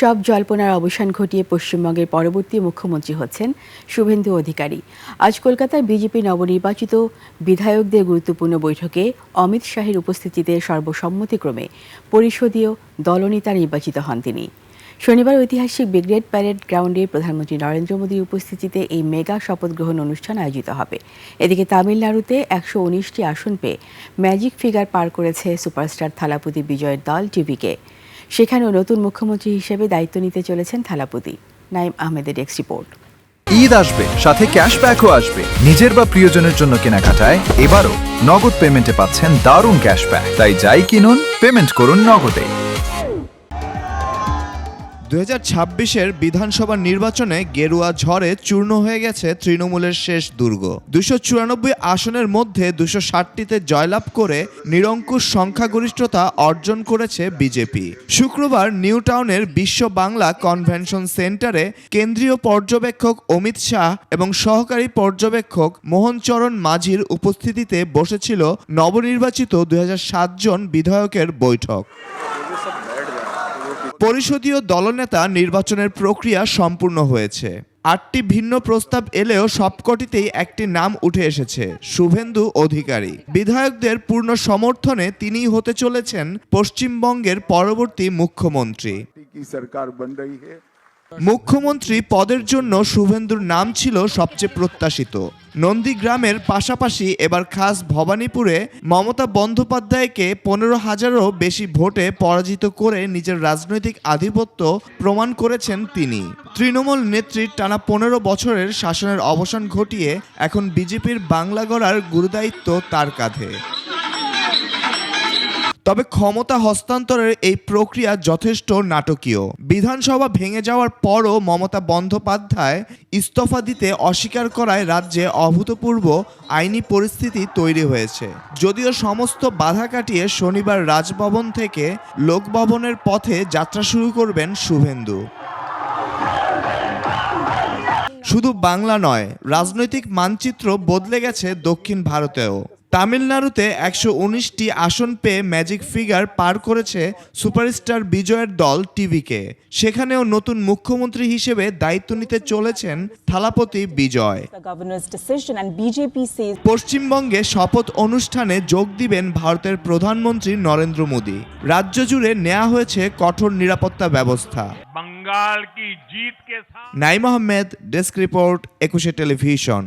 সব জল্পনার অবসান ঘটিয়ে পশ্চিমবঙ্গের পরবর্তী মুখ্যমন্ত্রী হচ্ছেন শুভেন্দু অধিকারী। আজ কলকাতায় বিজেপি নবনির্বাচিত বিধায়কদের গুরুত্বপূর্ণ বৈঠকে অমিত শাহের উপস্থিতিতে সর্বসম্মতিক্রমে পরিষদীয় দলনেতা নির্বাচিত হন তিনি। শনিবার ঐতিহাসিক ব্রিগেড প্যারেড গ্রাউন্ডে প্রধানমন্ত্রী নরেন্দ্র মোদীর উপস্থিতিতে এই মেগা শপথ গ্রহণ অনুষ্ঠান আয়োজিত হবে। এদিকে তামিলনাড়ুতে 119টি আসন পেয়ে ম্যাজিক ফিগার পার করেছে সুপারস্টার থালাপতি বিজয়ের দল টিভিকে। সেখানেও নতুন মুখ্যমন্ত্রী হিসেবে দায়িত্ব নিতে চলেছেন থালাপতি। নাইম আহমেদের ডেস্ক রিপোর্ট। ঈদ আসবে, সাথে ক্যাশব্যাকও আসবে। নিজের বা প্রিয়জনের জন্য কেনাকাটায় এবারও নগদ পেমেন্টে পাচ্ছেন দারুণ ক্যাশব্যাক। তাই যাই কিনুন, পেমেন্ট করুন নগদে। 2026-এর বিধানসভা নির্বাচনে গেরুয়া ঝড়ে চূর্ণ হয়ে গেছে তৃণমূলের শেষ দুর্গ। 294 আসনের মধ্যে 260টিতে জয়লাভ করে নিরঙ্কুশ সংখ্যাগরিষ্ঠতা অর্জন করেছে বিজেপি। শুক্রবার নিউ টাউনের বিশ্ব বাংলা কনভেনশন সেন্টারে কেন্দ্রীয় পর্যবেক্ষক অমিত শাহ এবং সহকারী পর্যবেক্ষক মোহনচরণ মাঝির উপস্থিতিতে বসেছিল নবনির্বাচিত 2007 জন বিধায়কের বৈঠক। পরিষদীয় দলনেতা নির্বাচনের প্রক্রিয়া সম্পূর্ণ হয়েছে। 8টি ভিন্ন প্রস্তাব এলেও সবকটিতেই একটি নাম উঠে এসেছে, শুভেন্দু অধিকারী। বিধায়কদের পূর্ণ সমর্থনে তিনিই হতে চলেছেন পশ্চিমবঙ্গের পরবর্তী মুখ্যমন্ত্রী। মুখ্যমন্ত্রী পদের জন্য শুভেন্দুর নাম ছিল সবচেয়ে প্রত্যাশিত। নন্দীগ্রামের পাশাপাশি এবার খাস ভবানীপুরে মমতা বন্দ্যোপাধ্যায়কে 15,000-এরও বেশি ভোটে পরাজিত করে নিজের রাজনৈতিক আধিপত্য প্রমাণ করেছেন তিনি। তৃণমূল নেত্রীর টানা 15 বছরের শাসনের অবসান ঘটিয়ে এখন বিজেপির বাংলা গড়ার গুরুদায়িত্ব তার কাঁধে। তবে ক্ষমতা হস্তান্তরের এই প্রক্রিয়া যথেষ্ট নাটকীয়। বিধানসভা ভেঙে যাওয়ার পরও মমতা বন্দ্যোপাধ্যায় ইস্তফা দিতে অস্বীকার করায় রাজ্যে অভূতপূর্ব আইনি পরিস্থিতি তৈরি হয়েছে। যদিও সমস্ত বাধা কাটিয়ে শনিবার রাজভবন থেকে লোকভবনের পথে যাত্রা শুরু করবেন শুভেন্দু। শুধু বাংলা নয়, রাজনৈতিক মানচিত্র বদলে গেছে দক্ষিণ ভারতেও। তামিলনাড়ুতে 119টি আসন পেয়ে ম্যাজিক ফিগার পার করেছে সুপারস্টার বিজয়ের দল টিভিকে। সেখানেও নতুন মুখ্যমন্ত্রী হিসেবে দায়িত্ব নিতে চলেছেন থালাপতি বিজয়। পশ্চিমবঙ্গে শপথ অনুষ্ঠানে যোগ দিবেন ভারতের প্রধানমন্ত্রী নরেন্দ্র মোদী। রাজ্য জুড়ে নেওয়া হয়েছে কঠোর নিরাপত্তা ব্যবস্থা। Naim Ahmed, desk report, 21 television.